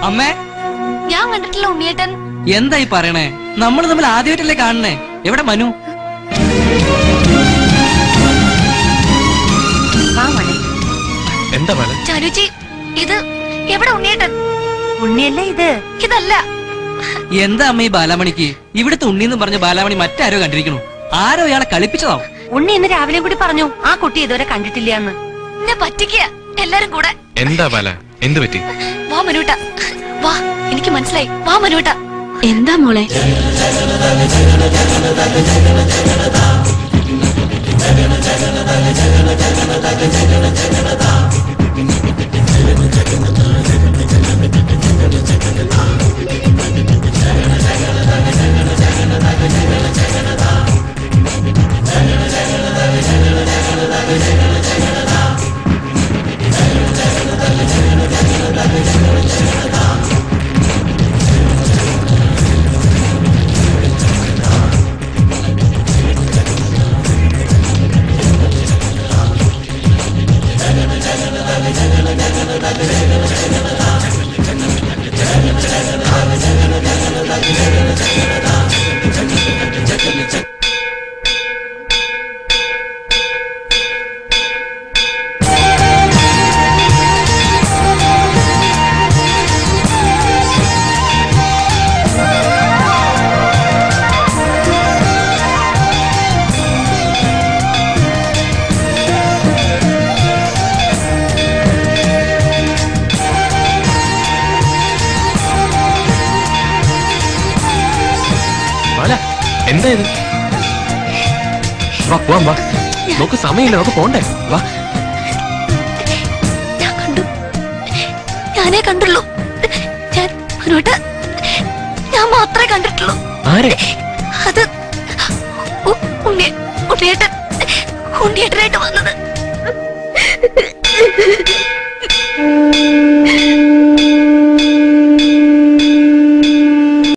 അമ്മേ, ഞാൻ കണ്ടിട്ടില്ല ഉണ്ണിയേട്ടൻ. എന്തായി പറയണേ? നമ്മൾ തമ്മിൽ ആദ്യമായിട്ടല്ലേ കാണണേ? എവിടെ മനു? എന്താ മല? ചാനുച്ചി, ഇത് എവിടെ ഉണ്ണിയേട്ടൻ? ഉണ്ണിയല്ലേ ഇത്? ഇതല്ല. എന്താ അമ്മ ഈ ബാലാമണിക്ക്? ഇവിടുത്തെ ഉണ്ണിന്ന് പറഞ്ഞ ബാലാമണി മറ്റാരോ കണ്ടിരിക്കണു. ആരോ ഇയാളെ കളിപ്പിച്ചതാവും. ഉണ്ണി ഇന്ന് രാവിലെ കൂടി പറഞ്ഞു ആ കുട്ടി ഇതുവരെ കണ്ടിട്ടില്ല എന്ന്. എന്നെ പറ്റിക്കുക എല്ലാരും കൂടെ. എന്താ ബാല, എന്ത് പറ്റി? വാ മനുട്ട, വാ. എനിക്ക് മനസ്സിലായി. വാ മനുട്ട. എന്താ മോളെ? എന്താ ഇത്? വാ പോവാം, വാ. നോക്ക് സമയമില്ല, നമുക്ക് പോണ്ടേ. വാ. ഞാൻ കണ്ടു. ഞാനേ കണ്ടുള്ളൂ. ഞാൻ മാത്രമേ കണ്ടിട്ടുള്ളൂ. ആരെ? അത് ഉണ്ണിയേട്ടനായിട്ട് വന്നത്.